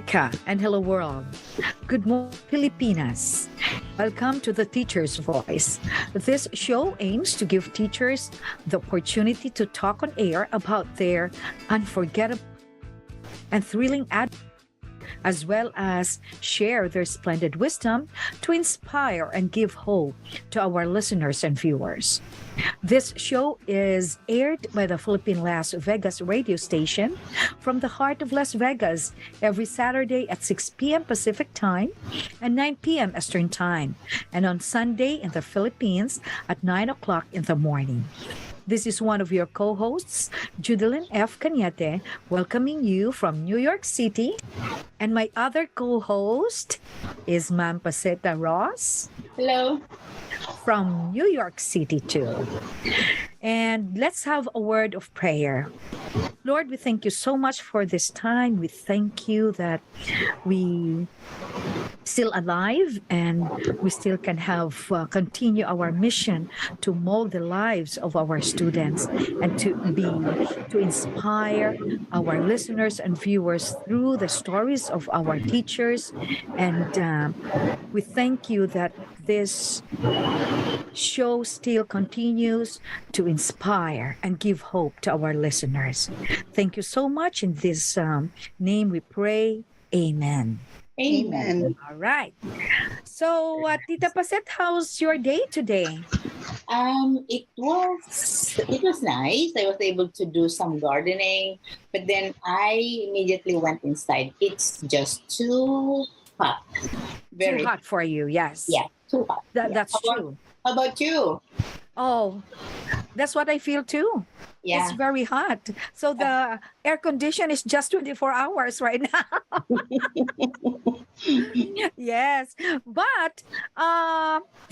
America and hello world. Good morning, Filipinas. Welcome to the Teacher's Voice. This show aims to give teachers the opportunity to talk on air about their unforgettable and thrilling as well as share their splendid wisdom to inspire and give hope to our listeners and viewers. This show is aired by the Philippine Las Vegas radio station from the heart of Las Vegas every Saturday at 6 p.m. Pacific Time and 9 p.m. Eastern Time, and on Sunday in the Philippines at 9 o'clock in the morning. This is one of your co-hosts, Judy F. Canete, welcoming you from New York City. And my other co-host is Ma'am Pacita Ross. Hello. From New York City too. And let's have a word of prayer. Lord, we thank you so much for this time. We thank you that we still alive and we still can have continue our mission to mold the lives of our students and to inspire our listeners and viewers through the stories of our teachers. And we thank you that this show still continues to inspire and give hope to our listeners. Thank you so much. In this name we pray. Amen. Amen. All right. So, Tita Paset, how's your day today? It was nice. I was able to do some gardening, but then I immediately went inside. It's just too hot. Too hot for you, yes. Yeah, too hot. That's true. How about you? Oh, that's what I feel too. Yeah. It's very hot. So the air condition is just 24 hours right now. Yes. But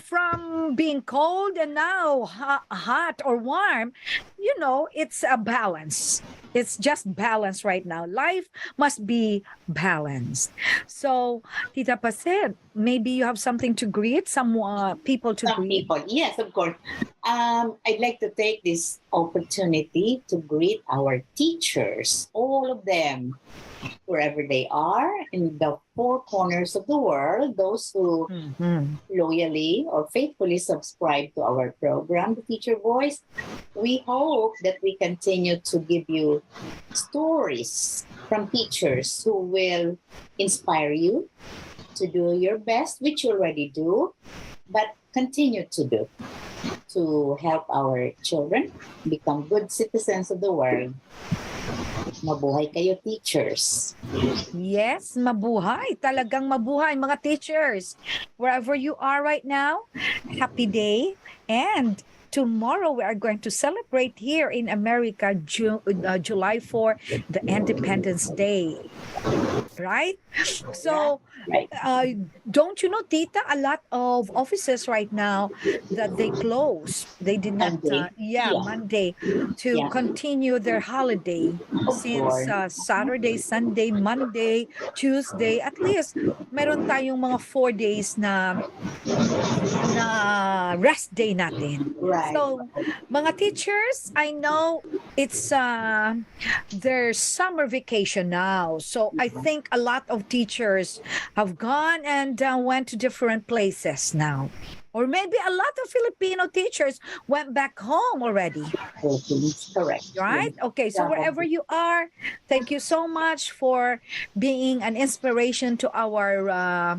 from being cold and now hot or warm, it's a balance. It's just balance right now. Life must be balanced. So, Tita Paset, maybe you have something to greet, some people to greet. People, yes, of course. I'd like to take this opportunity to greet our teachers, all of them, wherever they are, in the four corners of the world, those who loyally or faithfully subscribe to our program, The Teacher Voice. We hope that we continue to give you stories from teachers who will inspire you to do your best, which you already do, but continue to do to help our children become good citizens of the world. Mabuhay kayo, teachers. Yes, mabuhay. Talagang mabuhay, mga teachers. Wherever you are right now, happy day. And tomorrow we are going to celebrate here in America, July 4, the Independence Day. Right? So, don't you know, Tita, a lot of offices right now that they close. They did not, Monday, to continue their holiday since Saturday, Sunday, Monday, Tuesday. At least, meron tayong mga 4 days na rest day natin. Right. So, mga teachers, I know it's their summer vacation now. So, I think a lot of teachers have gone and went to different places now. Or maybe a lot of Filipino teachers went back home already. Correct. Right? Okay, so wherever you are, thank you so much for being an inspiration to our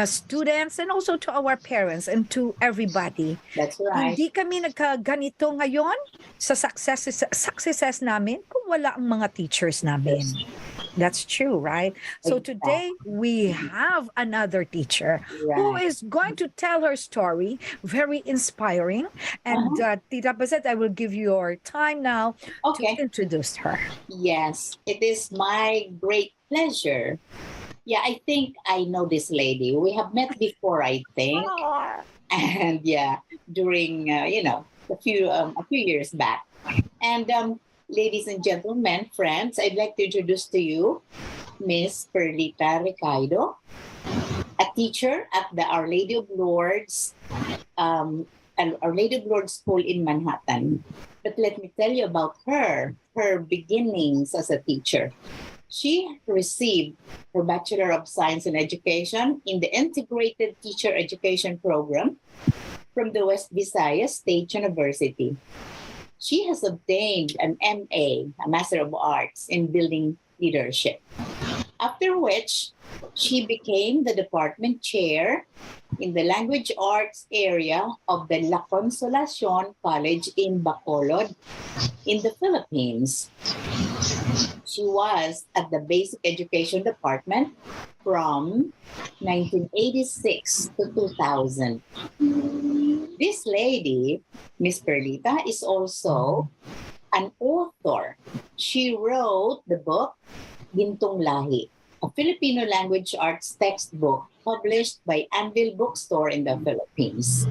students and also to our parents and to everybody. That's right. Hindi kami nagkaganito ngayon sa successes namin kung wala ang mga teachers namin. Yes. That's true, right? So today we have another teacher who is going to tell her story, very inspiring. And Tita Paset, I will give you your time now to introduce her. Yes, it is my great pleasure. Yeah, I think I know this lady. We have met before, I think. And during, a few years back. And ladies and gentlemen, friends, I'd like to introduce to you Miss Perlita Recaido, a teacher at the Our Lady of Lourdes, Our Lady of Lourdes School in Manhattan. But let me tell you about her beginnings as a teacher. She received her Bachelor of Science in Education in the Integrated Teacher Education Program from the West Visayas State University. She has obtained an MA, a Master of Arts in Building Leadership. After which, she became the department chair in the language arts area of the La Consolacion College in Bacolod, in the Philippines. She was at the Basic Education Department from 1986 to 2000. This lady, Miss Perlita, is also an author. She wrote the book Gintong Lahi, a Filipino language arts textbook published by Anvil Bookstore in the Philippines.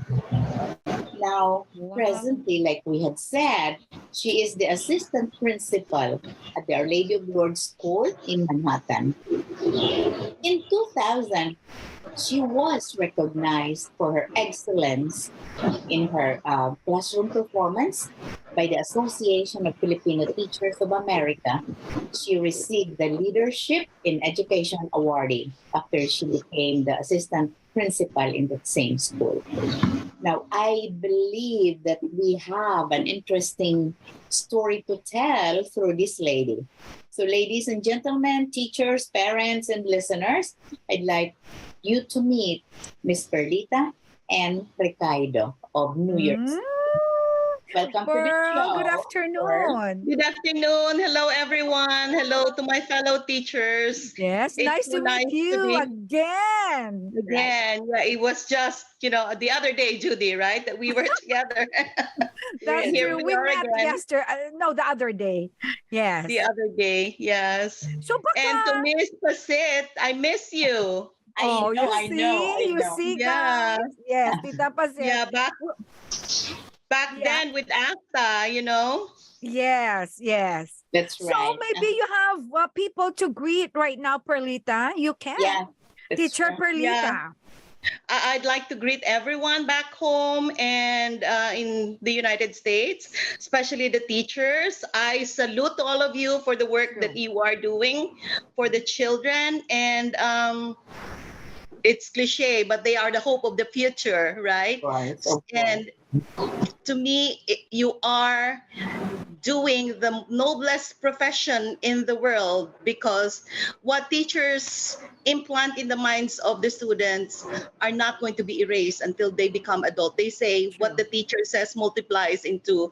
Now, presently, like we had said, she is the assistant principal at the Our Lady of Lourdes School in Manhattan. In 2000, she was recognized for her excellence in her classroom performance by the Association of Filipino Teachers of America. She received the Leadership in Education awardee after she became the assistant principal in that same school. Now, I believe that we have an interesting story to tell through this lady. So, ladies and gentlemen, teachers, parents, and listeners, I'd like you to meet Miss Perlita and Recaido of New York City. Welcome to the Pearl, show. good afternoon. Good afternoon. Hello, everyone. Hello to my fellow teachers. Yes, It's nice so to meet nice to you be again. again. Yeah, it was just, the other day, Judy, right? That we were together. That's And here true. we We are met again. yesterday. No, the other day. Yes. The other day, yes. So And to baka. Miss Pasit, I miss you. Oh, you I know. see, Yeah, guys. Yes, Tita Paset. yeah. Back Yeah. then with Asta. Yes, yes. That's So right. maybe you have people to greet right now, Perlita. You can. Yeah, that's Teacher right. Perlita. I'd like to greet everyone back home and in the United States, especially the teachers. I salute all of you for the work that you are doing for the children. And it's cliche, but they are the hope of the future, right? Right, of course. And to me, you are doing the noblest profession in the world, because what teachers implant in the minds of the students are not going to be erased until they become adult. They say what the teacher says multiplies into,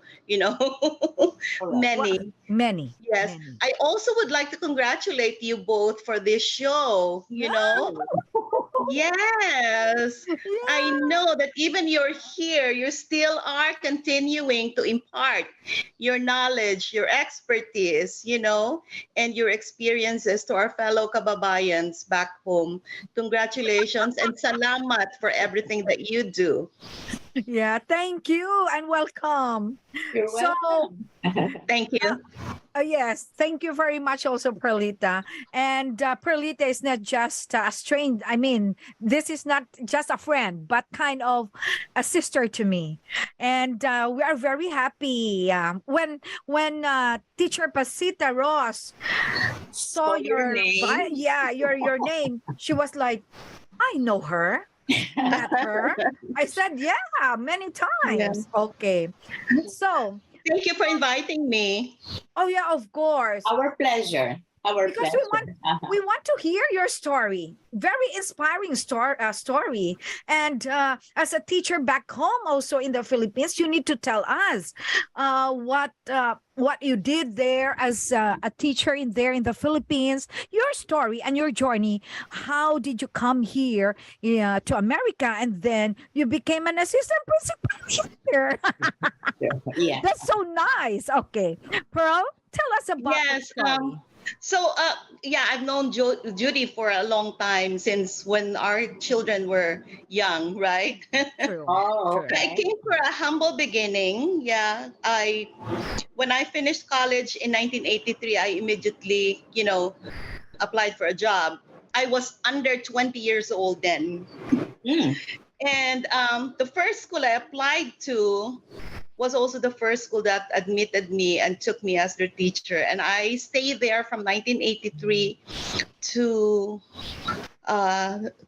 many. Many. Yes. Many. I also would like to congratulate you both for this show. Yes. I know that even you're here, you still are continuing to impart your knowledge, your expertise, and your experiences to our fellow kababayans back home. Congratulations and salamat for everything that you do. Yeah, thank you and welcome. You're welcome. Thank you. Yes, thank you very much also, Perlita. And Perlita is not just a stranger. I mean, this is not just a friend, but kind of a sister to me. And we are very happy when Teacher Pacita Ross saw your name. your name. She was like, I know her. Met her. I said, yeah, many times. Okay. So, Thank you for inviting me. oh yeah, of course. Our pleasure. Because we want to hear your story. Very inspiring story. And as a teacher back home, also in the Philippines, you need to tell us what you did there as a teacher in the Philippines. Your story and your journey. How did you come here to America, and then you became an assistant principal here? Yeah. That's so nice. Okay, Pearl, tell us about the Yes. story. So, I've known Judy for a long time, since when our children were young, right? True. Oh, True. I okay. came for a humble beginning. Yeah, when I finished college in 1983, I immediately, applied for a job. I was under 20 years old then. Mm. And the first school I applied to was also the first school that admitted me and took me as their teacher. And I stayed there from 1983 to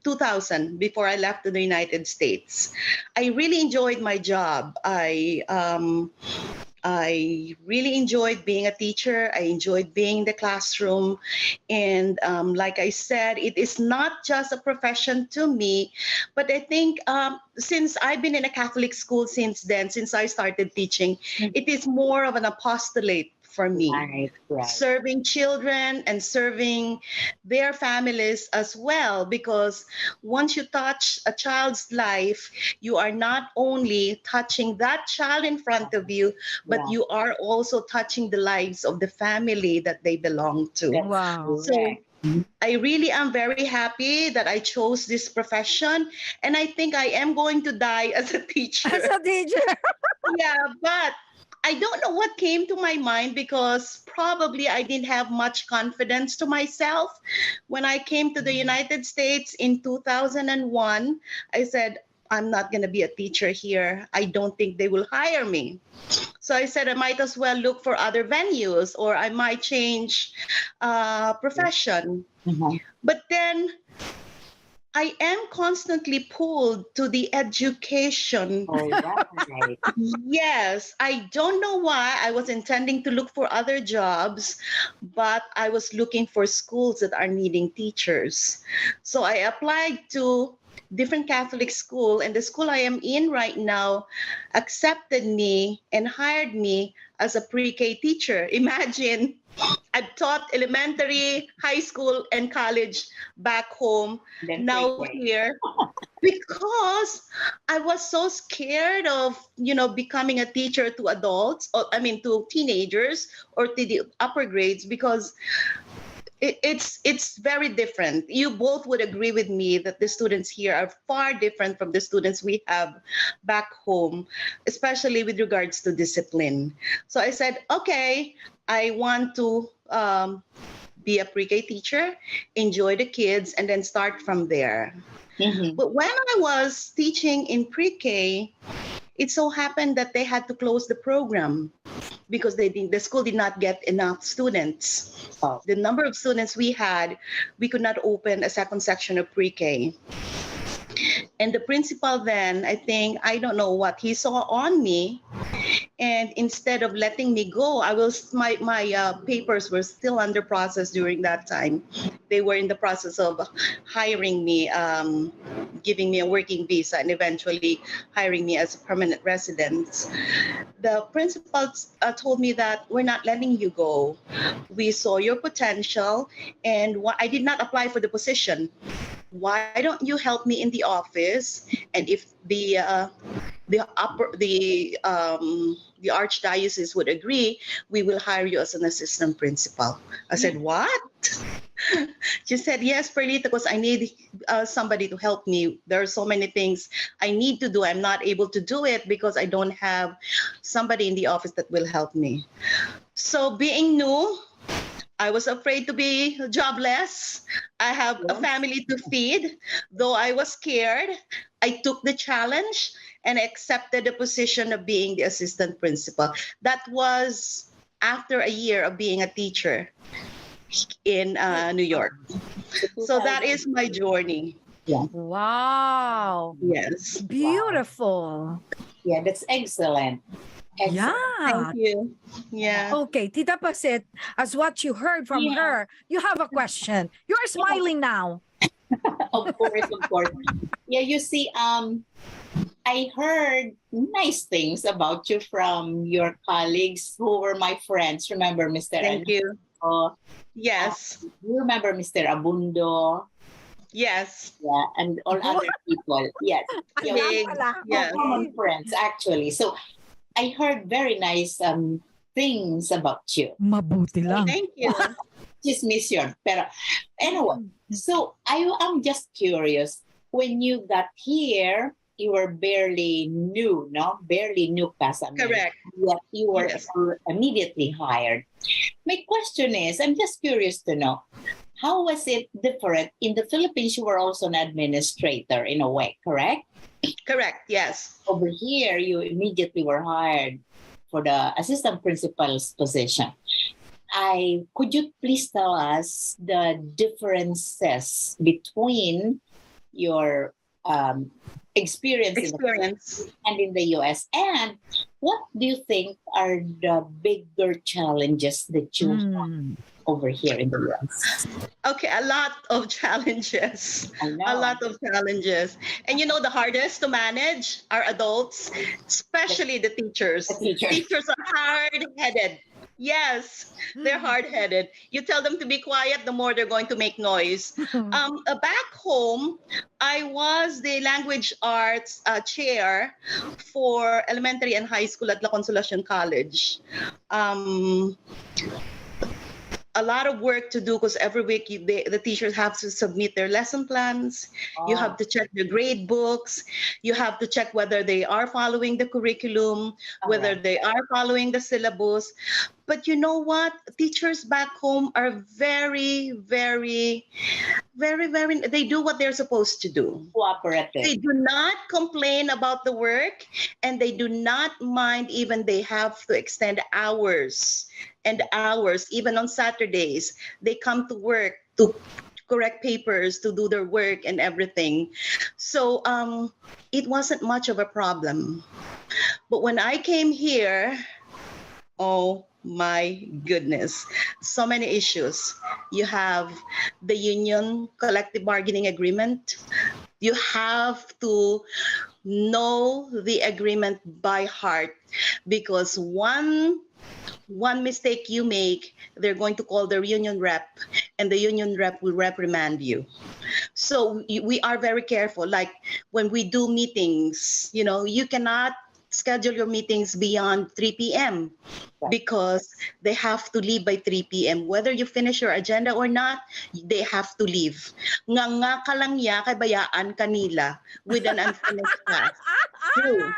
2000, before I left to the United States. I really enjoyed my job. I really enjoyed being a teacher. I enjoyed being in the classroom. And like I said, it is not just a profession to me, but I think since I've been in a Catholic school since then, since I started teaching, it is more of an apostolate for me. Right. Serving children and serving their families as well, because once you touch a child's life, you are not only touching that child in front of you, but Yeah. you are also touching the lives of the family that they belong to. That's Wow. So correct. I really am very happy that I chose this profession, and I think I am going to die as a teacher. As a teacher. Yeah, but I don't know what came to my mind, because probably I didn't have much confidence to myself. When I came to the United States in 2001, I said, I'm not going to be a teacher here. I don't think they will hire me. So I said I might as well look for other venues, or I might change profession. Mhm. But then I am constantly pulled to the education. All right. Yes, I don't know why. I was intending to look for other jobs, but I was looking for schools that are needing teachers. So I applied to different Catholic school, and the school I am in right now accepted me and hired me as a pre-K teacher. Imagine, I've taught elementary, high school, and college back home. Then Now pre-K. here, because I was so scared of, becoming a teacher to adults, or I mean to teenagers or to the upper grades, because it's very different. You both would agree with me that the students here are far different from the students we have back home, especially with regards to discipline. So I said, okay, I want to be a pre-K teacher, enjoy the kids, and then start from there. Mhm. But when I was teaching in pre-K, it so happened that they had to close the program because the school did not get enough students. Oh. The number of students we had, we could not open a second section of pre-K. And the principal then, I don't know what he saw on me, and instead of letting me go, my papers were still under process during that time. They were in the process of hiring me, giving me a working visa, and eventually hiring me as a permanent resident. The principal told me that we're not letting you go. We saw your potential, and I did not apply for the position. Why don't you help me in the office? And if the archdiocese would agree, we will hire you as an assistant principal. I said, what? She said, yes, Perlita, because I need somebody to help me. There are so many things I need to do. I'm not able to do it because I don't have somebody in the office that will help me. So being new, I was afraid to be jobless. I have a family to feed. Though I was scared, I took the challenge and accepted the position of being the assistant principal. That was after a year of being a teacher in New York. So that is my journey. Wow. Yes. Beautiful. Yeah, that's excellent. Excellent. Yeah. Thank you. Yeah. Okay, Tita Pasit, as what you heard from her, you have a question. You are smiling now. Of course. Yeah, you see, I heard nice things about you from your colleagues who were my friends. Remember, Mr. Thank you. Alonso? Yes. You remember Mr. Abundo? Yes. Yeah, and all other people. Yes. Yeah, Big. Yes. common friends, actually. So I heard very nice things about you. Mabuti lang. Thank you. Just miss you. Pero anyway, so I am just curious. When you got here, you were barely new, no? Barely new pa sa amin. Correct. Yet you were Yes. immediately hired. My question is, I'm just curious to know, how was it different? In the Philippines, you were also an administrator in a way, correct? Correct, yes. Over here, you immediately were hired for the assistant principal's position. Could you please tell us the differences between your experience Experience. and in the US, and what do you think are the bigger challenges that you have over here in the US? Okay, a lot of challenges. I know. A lot of challenges. And you know, the hardest to manage are adults, especially the teachers. The teachers. Teachers are hard-headed. Yes, they're hard-headed. You tell them to be quiet, the more they're going to make noise. Back home, I was the language arts chair for elementary and high school at La Consolacion College. A lot of work to do because every week the teachers have to submit their lesson plans. You have to check the grade books. You have to check whether they are following the curriculum, whether they are following the syllabus. But you know what? Teachers back home are very, very, very, very, they do what they're supposed to do. Cooperative. They do not complain about the work, and they do not mind even they have to extend hours and hours, even on Saturdays. They come to work to correct papers, to do their work and everything. So it wasn't much of a problem. But when I came here, oh my goodness, so many issues. You have the union collective bargaining agreement. You have to know the agreement by heart, because one mistake you make, they're going to call their union rep, and the union rep will reprimand you. So we are very careful. Like when we do meetings, you know, you cannot schedule your meetings beyond 3 p.m. because they have to leave by 3 p.m. Whether you finish your agenda or not, they have to leave. Nga ka lang ya, kay bayaan kanila with an unfinished task. True.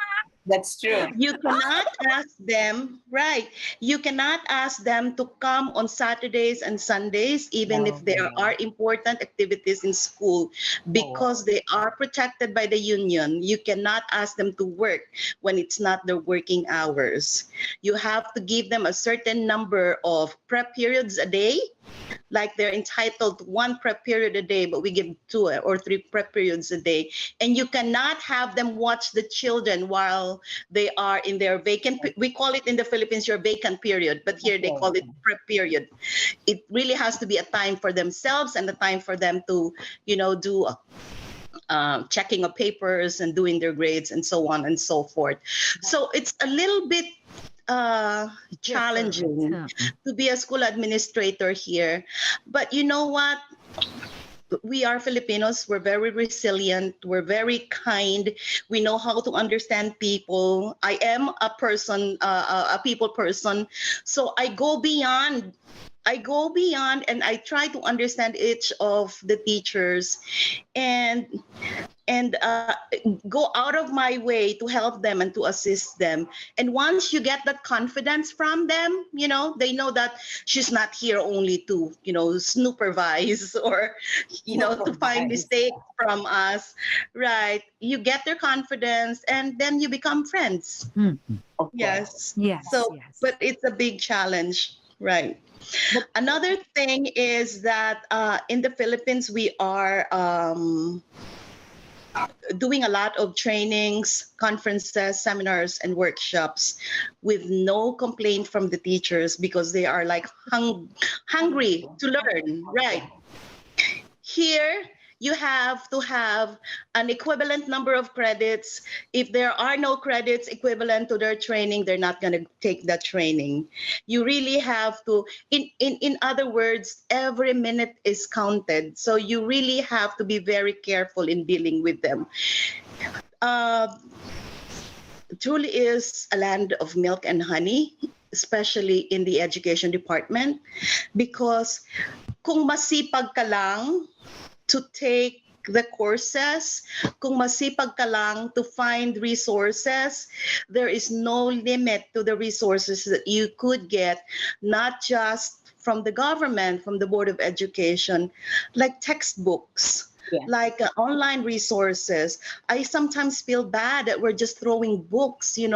That's true. You cannot ask them, right? You cannot ask them to come on Saturdays and Sundays, even if there are important activities in school, because they are protected by the union. You cannot ask them to work when it's not their working hours. You have to give them a certain number of prep periods a day. Like they're entitled to 1 prep period a day, but we give 2 or 3 prep periods a day. And you cannot have them watch the children while they are in their vacant, we call it in the Philippines your vacant period, but here they call it prep period. It really has to be a time for themselves and a time for them to, you know, do checking of papers and doing their grades and so on and so forth. So it's a little bit challenging to be a school administrator here. But you know what? We are Filipinos. We're very resilient. We're very kind. We know how to understand people. I am a person, a people person. So I go beyond and I try to understand each of the teachers and go out of my way to help them and to assist them. And once you get that confidence from them, you know, they know that she's not here only to, you know, supervise or, you know, to find mistakes from us, right? You get their confidence and then you become friends. Yes. So, but it's a big challenge, right? Another thing is that in the Philippines, we are doing a lot of trainings, conferences, seminars, and workshops with no complaint from the teachers because they are like hungry to learn, right? Here, you have to have an equivalent number of credits. If there are no credits equivalent to their training, they're not going to take that training. You really have to, in other words, every minute is counted. So you really have to be very careful in dealing with them. Truly is a land of milk and honey, especially in the education department, because kung masipag ka lang to take the courses, kung masipag ka lang to find resources, there is no limit to the resources that you could get, not just from the government, from the Board of Education, like textbooks, Yeah. like online resources. I sometimes feel bad that we're just throwing books, Yeah.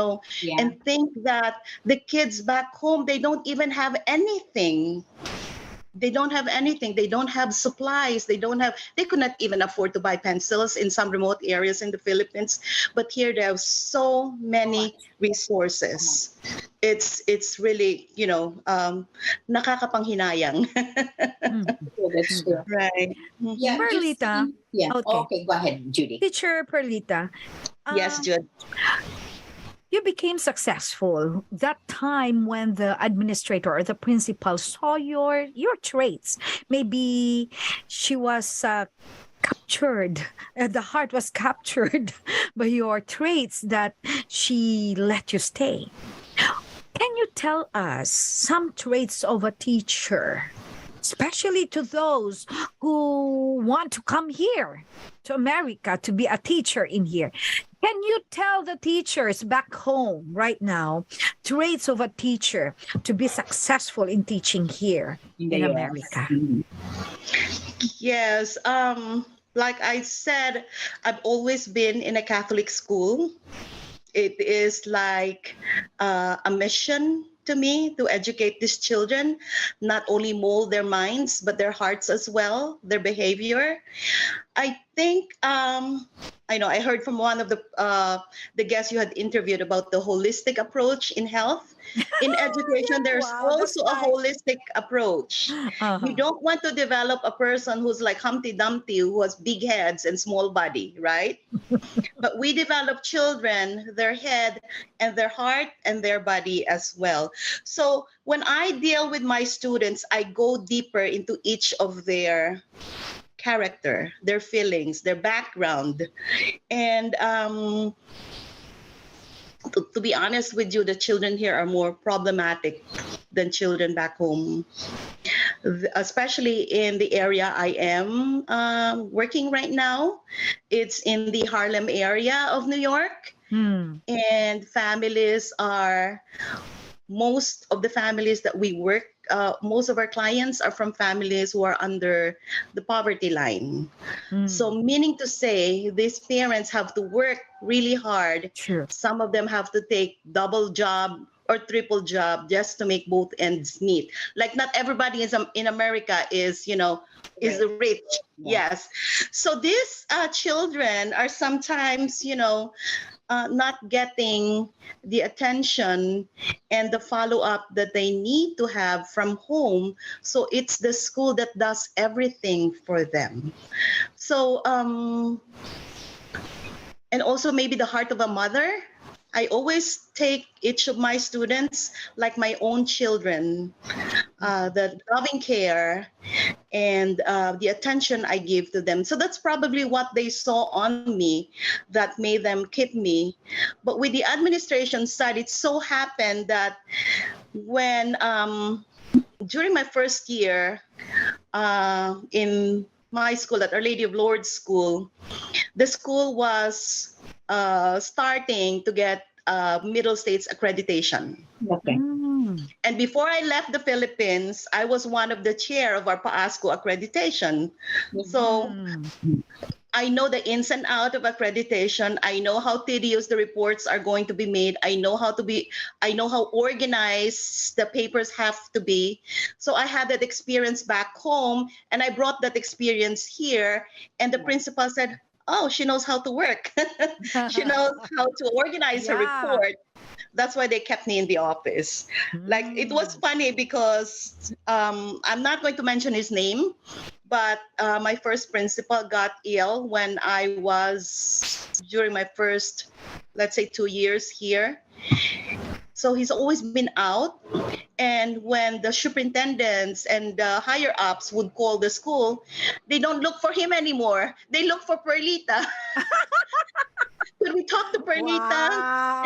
and think that the kids back home, they don't even have anything. They don't have anything. They don't have supplies. They could not even afford to buy pencils in some remote areas in the Philippines. But here there are so many resources. It's really, nakakapanghinayang. That's true. Right. Yeah. Perlita. Yeah. Okay. Okay. Go ahead, Judy. Teacher Perlita, Yes, Jude. you became successful that time when the administrator or the principal saw your traits. Maybe she was captured, the heart was captured by your traits that she let you stay. Can you tell us some traits of a teacher, especially to those who want to come here to America to be a teacher in here? Can you tell the teachers back home right now traits of a teacher to be successful in teaching here in the US. America? Mhm. Yes. Like I said, I've always been in a Catholic school. It is like a mission to me to educate these children, not only mold their minds, but their hearts as well, their behavior. I think I know I heard from one of the guests you had interviewed about the holistic approach in health. In education, Yeah, there's wow, that's also a nice. holistic approach. You Uh-huh. don't want to develop a person who's like Humpty Dumpty, who has big heads and small body, right? But we develop children, their head and their heart and their body as well. So when I deal with my students, I go deeper into each of their character, their feelings, their background. And to be honest with you, the children here are more problematic than children back home, especially in the area I am working right now. It's in the Harlem area of New York. Hmm. And most of the families that we work, most of our clients are from families who are under the poverty line. Hmm. So meaning to say, these parents have to work really hard. True. Some of them have to take double job or triple job just to make both ends meet. Like not everybody in America is rich. Yeah. Yes. So these children are sometimes, not getting the attention and the follow-up that they need to have from home. So it's the school that does everything for them. So, and also maybe the heart of a mother. I always take each of my students like my own children, the loving care and the attention I give to them. So that's probably what they saw on me that made them keep me. But with the administration side, it so happened that when during my first year in my school at Our Lady of Lourdes School, the school was starting to get Middle States accreditation. Okay. Mm. And before I left the Philippines, I was one of the chair of our PAASCO accreditation. So Mm. I know the ins and out of accreditation. I know how tedious the reports are going to be made. I know how organized the papers have to be. So I had that experience back home and I brought that experience here. And the principal said, "Oh, she knows how to work." She knows how to organize her Yeah. report. That's why they kept me in the office. Like it was funny because I'm not going to mention his name, but my first principal got ill when I was during my first, let's say, 2 years here. So he's always been out. And when the superintendents and the higher ups would call the school, they don't look for him anymore. They look for Perlita. When we talk to Perlita,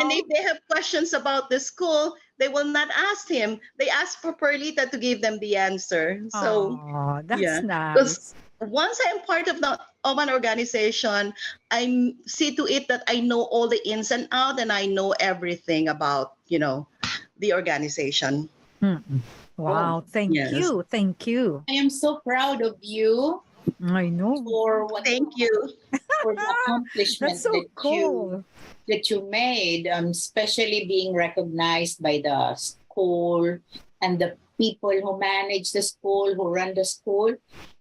and Wow. if they have questions about the school, they will not ask him. They ask for Perlita to give them the answer. So Oh, that's yeah, because nice. once I am part of an organization, I see to it that I know all the ins and out, and I know everything about the organization. Mm-mm. Wow. Thank Yes. you. Thank you. I am so proud of you I know. for what Thank you. for the That's accomplishment so cool. that you made, especially being recognized by the school and the people who manage the school, who run the school.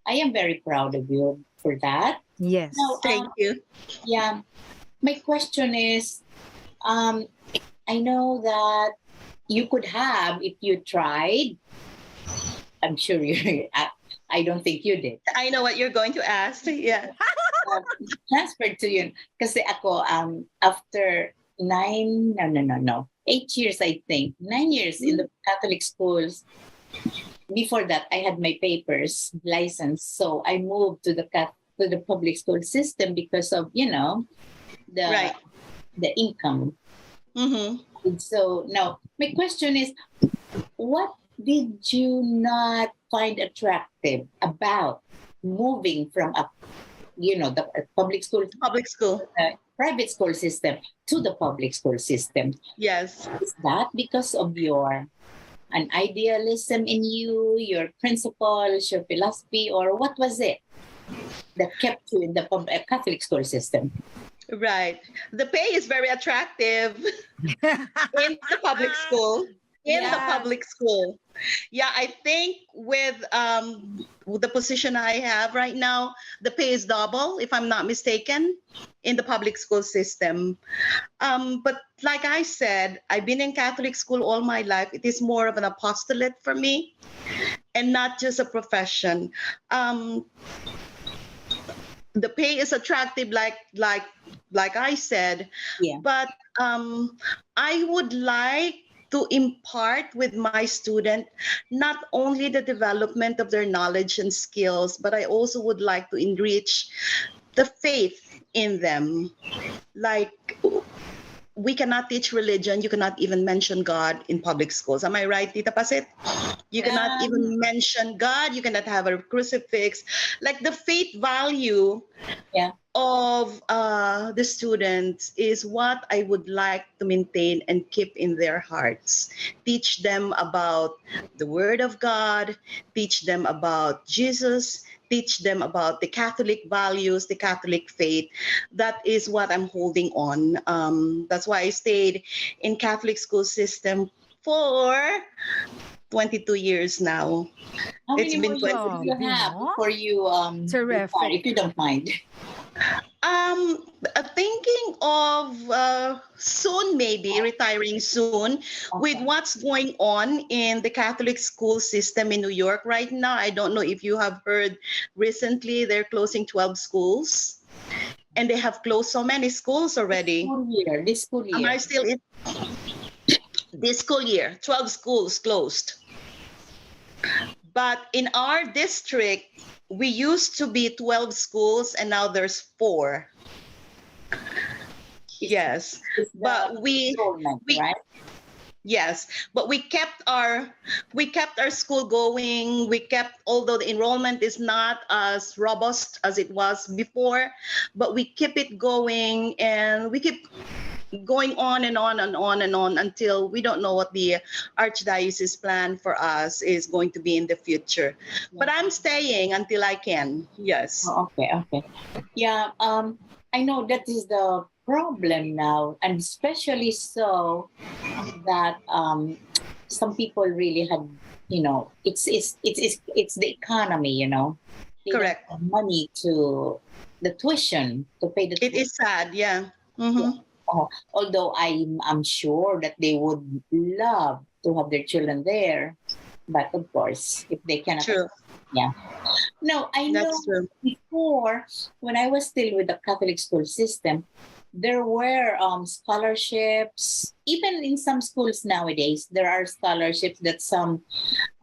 I am very proud of you for that. Yes. Now, Thank you. yeah, my question is, I know that you could have, if you tried, I'm sure you, I don't think you did, I know what you're going to ask. Yeah. uh, transferred to you. Kasi ako, after 8 years, I think, 9 years in the Catholic schools. Before that, I had my papers, license. So I moved to to the public school system because of, the Right. the income. Mm-hmm. And so now my question is, what did you not find attractive about moving from the public school, Public school. private school system to the public school system? Yes. Is that because of an idealism in you, your principles, your philosophy, or what was it that kept you in the Catholic school system? Right. The pay is very attractive in the public school. In the Yes. public school. Yeah, I think with the position I have right now, the pay is double, if I'm not mistaken, in the public school system. But like I said, I've been in Catholic school all my life. It is more of an apostolate for me and not just a profession. The pay is attractive, like I said, Yeah. but I would like to impart with my student not only the development of their knowledge and skills, but I also would like to enrich the faith in them. Like, we cannot teach religion. You cannot even mention God in public schools. Am I right, Tita Pasit? You cannot even mention God. You cannot have a crucifix. Like, the faith value Yeah. of the students is what I would like to maintain and keep in their hearts. Teach them about the Word of God, teach them about Jesus, teach them about the Catholic values, the Catholic faith. That is what I'm holding on. That's why I stayed in Catholic school system for 22 years now. How It's many been more years 20. do you have before you Terrific. retire, if you don't mind? Thinking of soon, maybe retiring soon. With Okay. what's going on in the Catholic school system in New York right now. I don't know if you have heard recently they're closing 12 schools, and they have closed so many schools already. This school Am year. I still in this school year? 12 schools closed. But in our district, we used to be 12 schools, and now there's 4. Yes, It's the but enrollment, we right? yes, but we kept our school going. We kept, although the enrollment is not as robust as it was before, but we keep it going, and we keep going on and on and on and on until we don't know what the archdiocese plan for us is going to be in the future. But I'm staying until I can. Yes. Oh, okay. Yeah, I know that is the problem now, and especially so that some people really had, it's the economy, They don't Correct. have money to the tuition to pay the It is sad. Yeah. Mm-hmm. Although I'm sure that they would love to have their children there, but of course, if they cannot, True. yeah. No, I know That's true. before, when I was still with the Catholic school system, there were scholarships. Even in some schools nowadays, there are scholarships that some,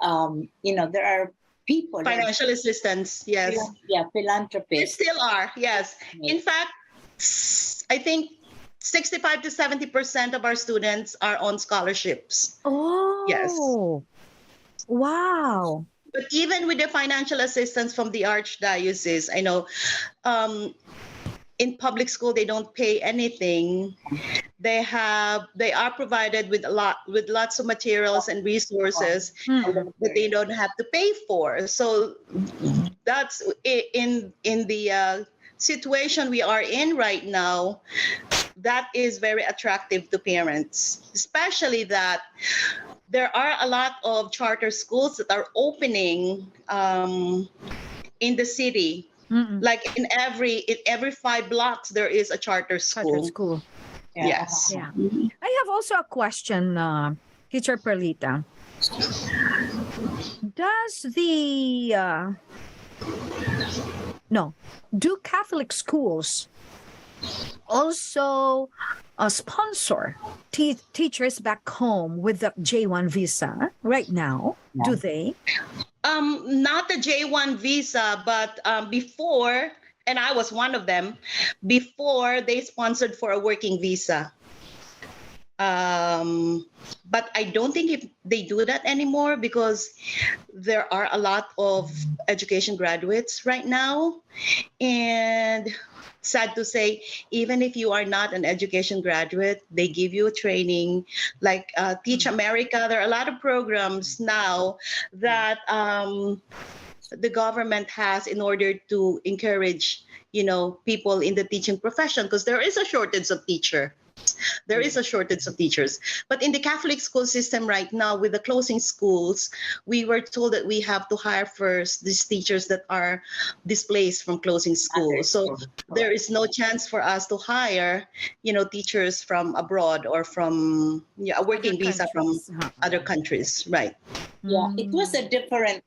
there are people, Financial assistance. Yes. yeah, They philanthropists. still are. Yes. In fact, I think 65 to 70% of our students are on scholarships. Oh. Yes. Wow. But even with the financial assistance from the archdiocese, I know in public school they don't pay anything. They are provided with lots of materials and resources Mm. that they don't have to pay for. So that's in the situation we are in right now. That is very attractive to parents, especially that there are a lot of charter schools that are opening in the city. Mm-mm. Like in every 5 blocks, there is a charter Charter school. school. Yes. Yeah. I have also a question, Teacher Perlita. Do Catholic schools also sponsor teachers back home with the J1 visa right now? Do they? Not the J1 visa, but before, and I was one of them, before they sponsored for a working visa. But I don't think if they do that anymore, because there are a lot of education graduates right now. And sad to say, even if you are not an education graduate, they give you a training like Teach America. There are a lot of programs now that the government has in order to encourage, people in the teaching profession, because there is a shortage of teachers. But in the Catholic school system right now, with the closing schools, we were told that we have to hire first these teachers that are displaced from closing schools. So there is no chance for us to hire, teachers from abroad or from a working visa from other countries. Right. Yeah, it was a different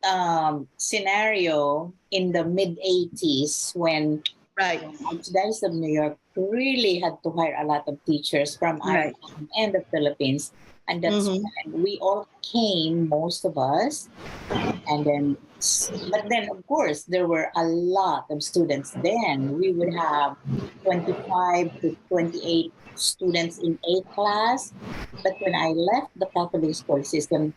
scenario in the mid-80s when Right. Archdiocese of New York really had to hire a lot of teachers from Right. Ireland and the Philippines. And that's when we all came, most of us. And then, but then, of course, there were a lot of students then. We would have 25 to 28 students in a class. But when I left the Catholic school system,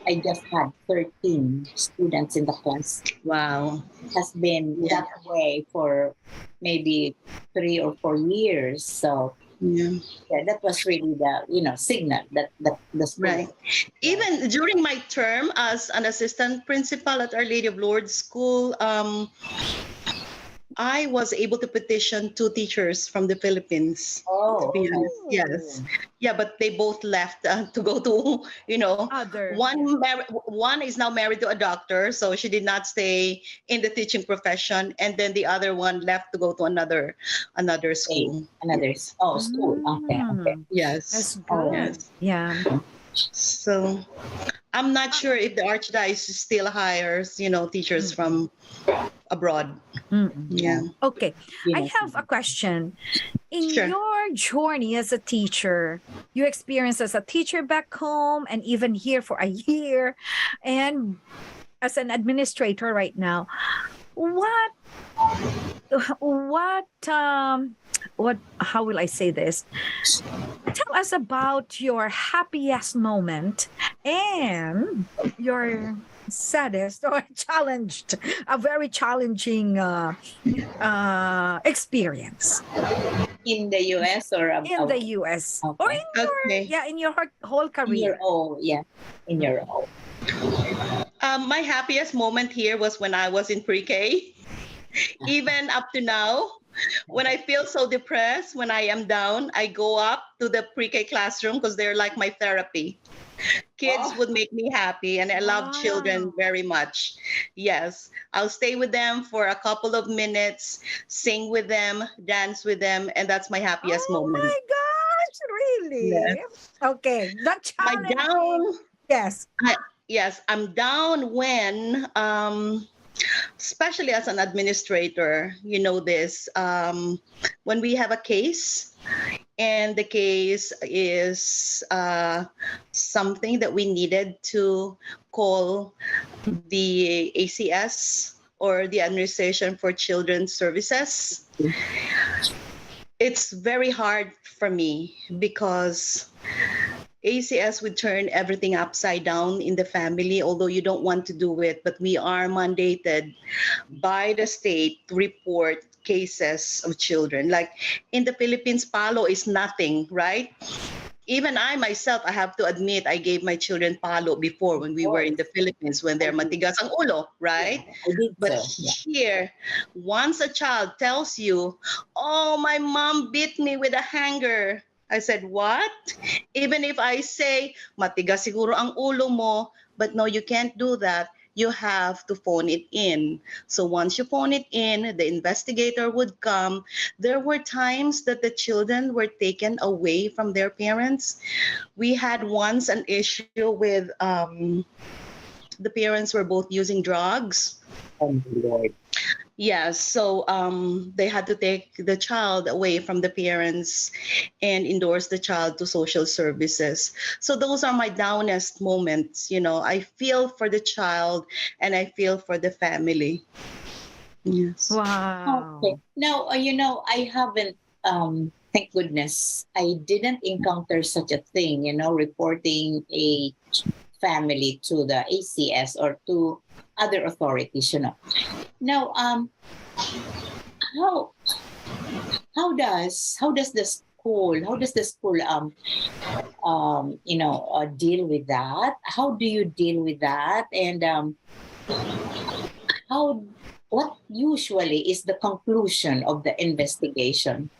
I just had 13 students in the class. Wow. It has been that way for maybe 3 or 4 years. So that was really the signal that the school. Right. Even during my term as an assistant principal at Our Lady of Lourdes School, I was able to petition 2 teachers from the Philippines. Oh, To be honest. Yes. Yeah, but they both left to go to, Other. one is now married to a doctor, so she did not stay in the teaching profession, and then the other one left to go to another school. School. Okay. Yes. That's good. Yes. Yeah. So I'm not sure if the Archdiocese still hires, teachers from abroad. Yeah. Okay. I have a question. In Sure. your journey as a teacher, you experience as a teacher back home and even here for a year, and as an administrator right now, what how will I say this? Tell us about your happiest moment and your saddest or a very challenging experience In the US or in the US or in your whole career. In your own. My happiest moment here was when I was in pre-K. Even up to now, when I feel so depressed, when I am down, I go up to the pre-K classroom because they're like my therapy. Kids would make me happy, and I love children very much. Yes, I'll stay with them for a couple of minutes, sing with them, dance with them, and that's my happiest moment. Oh my gosh, really? Yes. Okay, that's My down. Yes. Yes, I'm down when, especially as an administrator, you know this, when we have a case and the case is something that we needed to call the ACS or the Administration for Children's Services. It's very hard for me because ACS would turn everything upside down in the family, although you don't want to do it, but we are mandated by the state to report cases of children. Like in the Philippines, palo is nothing, right? Even I myself, I have to admit, I gave my children palo before when we were in the Philippines, when they're matigas ang ulo, right? I did But so. Yeah. here, once a child tells you, oh, my mom beat me with a hanger, I said, what? Even if I say, matigas siguro ang ulo mo, but no, you can't do that. You have to phone it in. So once you phone it in, the investigator would come. There were times that the children were taken away from their parents. We had once an issue with the parents were both using drugs. Oh, my Lord. Yes, so they had to take the child away from the parents and endorse the child to social services. So those are my downest moments. You know, I feel for the child and I feel for the family. Yes. Wow. Okay. No, I haven't, thank goodness, I didn't encounter such a thing, reporting a family to the ACS or to other authorities, Now, how does the school deal with that? How do you deal with that? And how what usually is the conclusion of the investigation?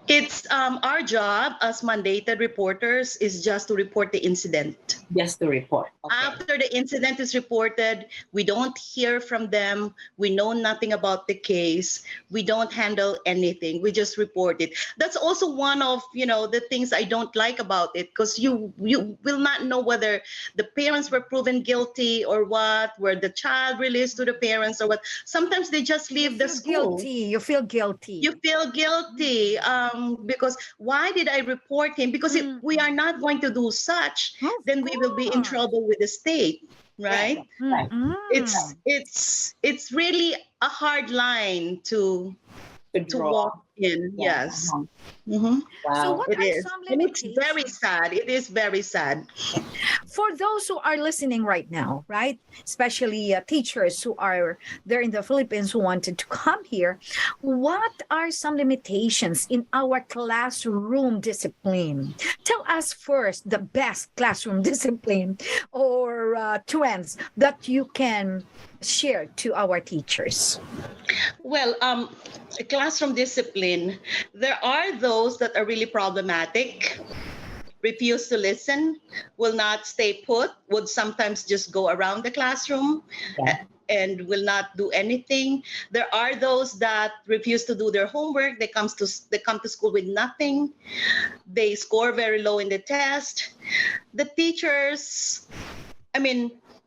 It's our job as mandated reporters is just to report the incident. Just to report. Okay. After the incident is reported, we don't hear from them. We know nothing about the case. We don't handle anything. We just report it. That's also one of, the things I don't like about it, because you will not know whether the parents were proven guilty or what, were the child released to the parents or what. Sometimes they just leave the school. You feel guilty. You feel guilty because why did I report him? Because if we are not going to do such, then we will be in trouble with the state, right? Right. It's really a hard line to walk in. Yeah. Yes. Uh-huh. Mhm. Wow. So what It are is. some And it's limitations? very sad. It is very sad. For those who are listening right now, right? Especially teachers who are there in the Philippines who wanted to come here, what are some limitations in our classroom discipline? Tell us first the best classroom discipline or trends that you can share to our teachers. Well, classroom discipline, there are those that are really problematic, refuse to listen, will not stay put, would sometimes just go around the classroom and will not do anything. There are those that refuse to do their homework. They come to school with nothing. They score very low in the test. The teachers,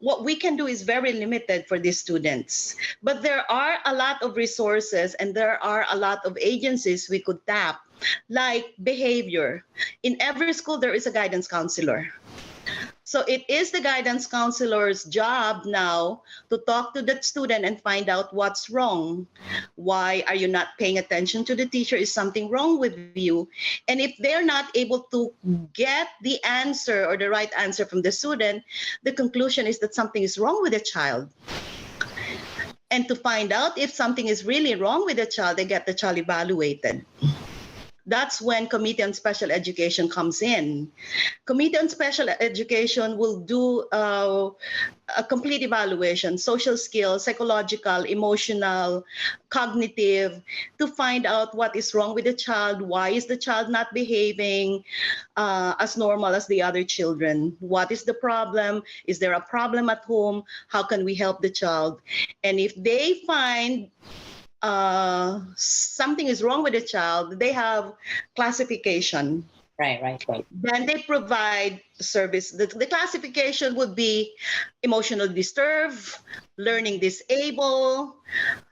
what we can do is very limited for these students. But there are a lot of resources and there are a lot of agencies we could tap, like behavior. In every school, there is a guidance counselor. So it is the guidance counselor's job now to talk to that student and find out what's wrong. Why are you not paying attention to the teacher? Is something wrong with you? And if they're not able to get the answer or the right answer from the student, the conclusion is that something is wrong with the child. And to find out if something is really wrong with the child, they get the child evaluated. That's when Committee on Special Education comes in. Committee on Special Education will do a complete evaluation, social skills, psychological, emotional, cognitive, to find out what is wrong with the child, why is the child not behaving as normal as the other children, what is the problem, is there a problem at home, how can we help the child? And if they find something is wrong with the child, they have classification. Right. Then they provide service. The classification would be emotional disturbed, learning disabled.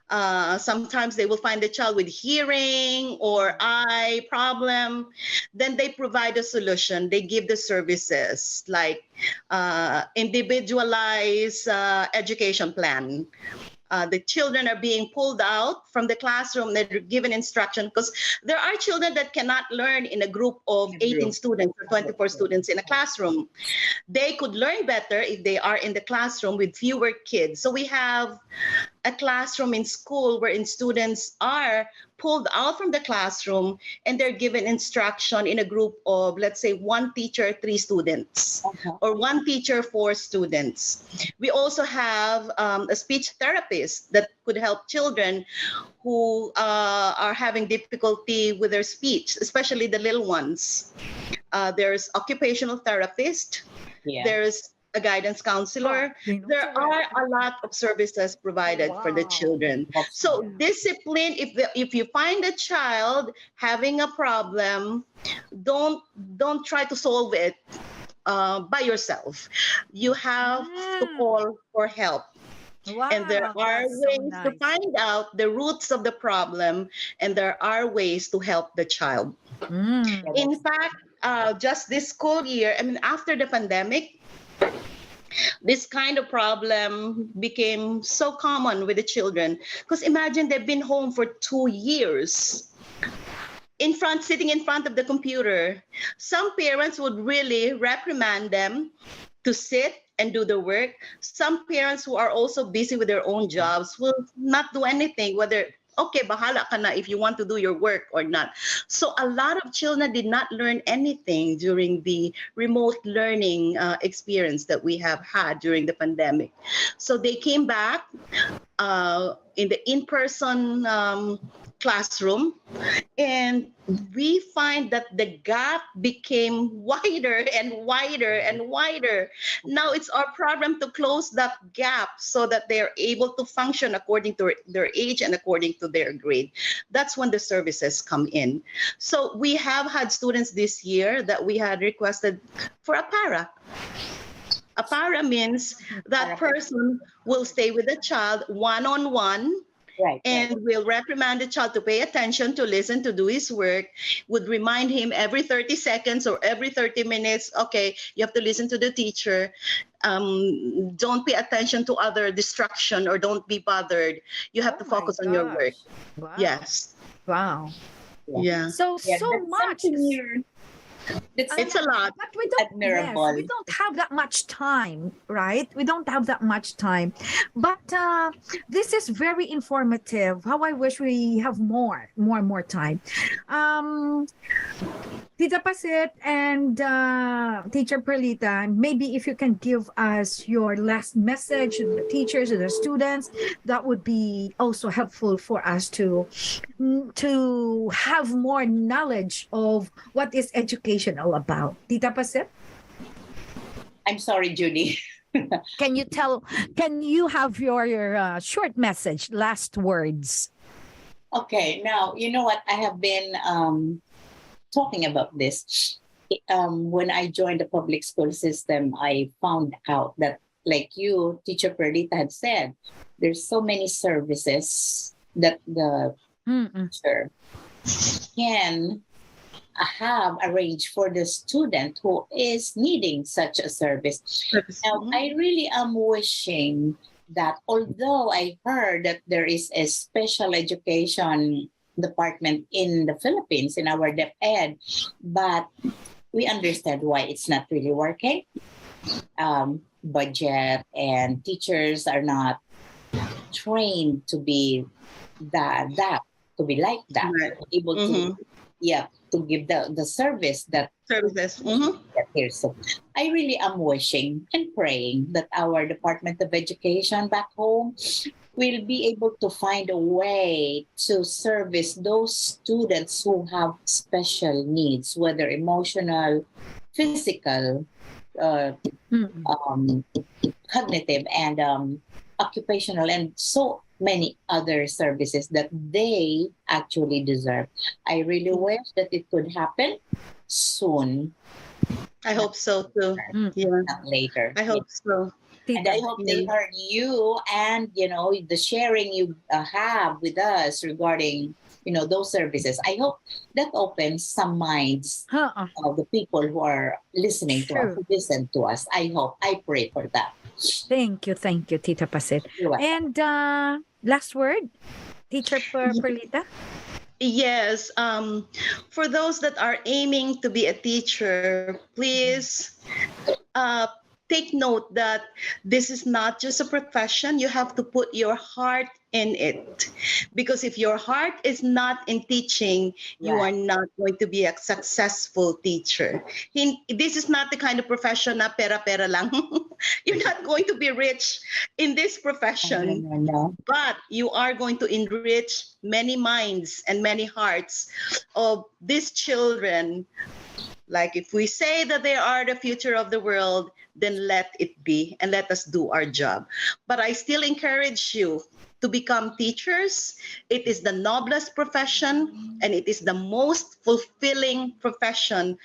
Sometimes they will find the child with hearing or eye problem. Then they provide a solution. They give the services like individualized education plan. the children are being pulled out from the classroom. They're given instruction because there are children that cannot learn in a group of 18 students or 24 students in a classroom. They could learn better if they are in the classroom with fewer kids. So we have a classroom in school wherein students are pulled out from the classroom and they're given instruction in a group of, let's say, one teacher, 3 students, or one teacher, 4 students. We also have a speech therapist that could help children who are having difficulty with their speech, especially the little ones. There's occupational therapist. Yeah. There's a guidance counselor. There are a lot of services provided for the children. So discipline, if you find a child having a problem, don't try to solve it by yourself. You have to call for help. Wow, And there are that's so ways to nice. find out the roots of the problem, and there are ways to help the child. Mm. In fact, just this school year, I mean, after the pandemic, this kind of problem became so common with the children. Because imagine they've been home for 2 years, sitting in front of the computer. Some parents would really reprimand them to sit and do the work. Some parents who are also busy with their own jobs will not do anything, whether, okay, bahala ka na if you want to do your work or not. So a lot of children did not learn anything during the remote learning experience that we have had during the pandemic. So they came back in the in-person classroom, and we find that the gap became wider and wider and wider. Now it's our problem to close that gap so that they are able to function according to their age and according to their grade. That's when the services come in. So we have had students this year that we had requested for a para. A para means that person will stay with the child one-on-one, and will reprimand the child to pay attention, to listen, to do his work, would remind him every 30 seconds or every 30 minutes, okay, you have to listen to the teacher. Don't pay attention to other distraction, or don't be bothered. You have to focus on your work. Wow. Yes. Wow. Yeah. So Yeah, that's much. something It's a lot. But we don't, admirable. we don't have that much time, right? We don't have that much time. But this is very informative. How I wish we have more time. Tita Pasit and Teacher Perlita, maybe if you can give us your last message to the teachers and the students, that would be also helpful for us to have more knowledge of what is education all about. Tita Pasit? I'm sorry, Judy. Can you have your short message, last words? Okay, now, you know what? I have been talking about this. When I joined the public school system, I found out that, like you, Teacher Perlita, had said, there's so many services that the teacher can have arranged for the student who is needing such a service. Now, I really am wishing that, although I heard that there is a special education department in the Philippines, in our DepEd, but we understand why it's not really working. Budget and teachers are not trained to be to be like that, able to give the service that services. Here. So I really am wishing and praying that our Department of Education back home will be able to find a way to service those students who have special needs, whether emotional, physical, cognitive, and occupational, and so many other services that they actually deserve. I really wish that it could happen soon. I hope so too. Not later. I hope so. And I hope they heard you and, the sharing you have with us regarding, those services. I hope that opens some minds of the people who are listening to us, who listen to us. I pray for that. Thank you, Tita Pasit. You're welcome. And last word, Teacher Perlita? Yes. For those that are aiming to be a teacher, please take note that this is not just a profession. You have to put your heart in it. Because if your heart is not in teaching, you are not going to be a successful teacher. This is not the kind of profession na pera-pera lang. You're not going to be rich in this profession. No. But you are going to enrich many minds and many hearts of these children. Like if we say that they are the future of the world, then let it be and let us do our job. But I still encourage you to become teachers. It is the noblest profession and it is the most fulfilling profession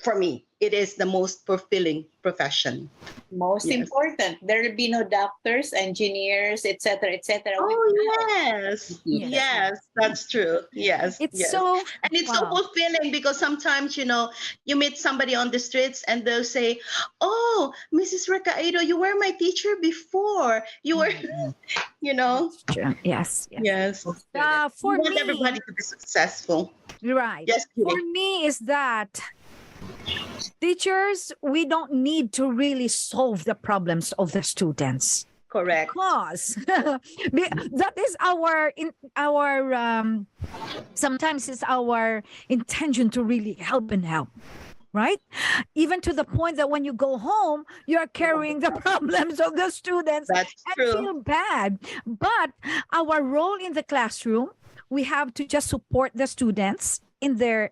for me. It is the most fulfilling profession. Most important, there will be no doctors, engineers, etc., etc. Oh, yes. Yes, that's true. Yes. It's yes. so And it's so fulfilling because sometimes, you meet somebody on the streets and they'll say, "Oh, Mrs. Recaido, you were my teacher before. You were," Yes. Yes. For We want me, everybody to be successful. right. Yes, For Judy. me is that teachers, we don't need to really solve the problems of the students. Correct. Because that is sometimes it's our intention to really help, right? Even to the point that when you go home, you're carrying the problems of the students That's and true. feel bad. But our role in the classroom, we have to just support the students in their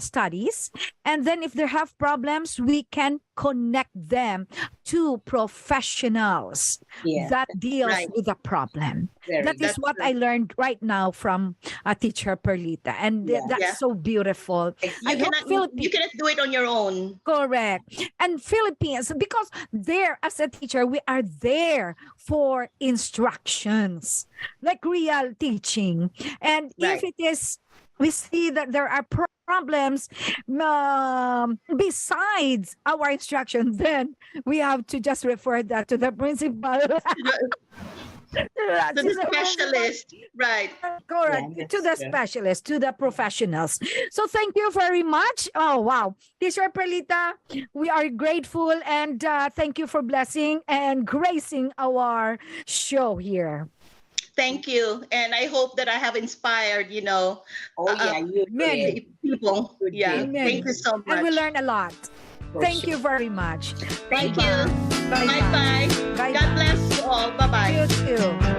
studies, and then if they have problems, we can connect them to professionals that deals with the problem. That is what I learned right now from Teacher Perlita, and that's so beautiful. You cannot do it on your own. Correct. And Philippines, because there as a teacher, we are there for instructions, like real teaching. And if it is, we see that there are problems besides our instruction, then we have to just refer that to the principal. To the specialist, right? Correct. To the specialist, to the professionals. So thank you very much. Oh, wow. Teacher Perlita, we are grateful and thank you for blessing and gracing our show here. Thank you. And I hope that I have inspired, many people. Yeah. Many. Thank you so much. And we learn a lot. Thank you very much. Thank you. Bye-bye. Bye-bye. Bye-bye. God bless you all. Bye-bye. You too.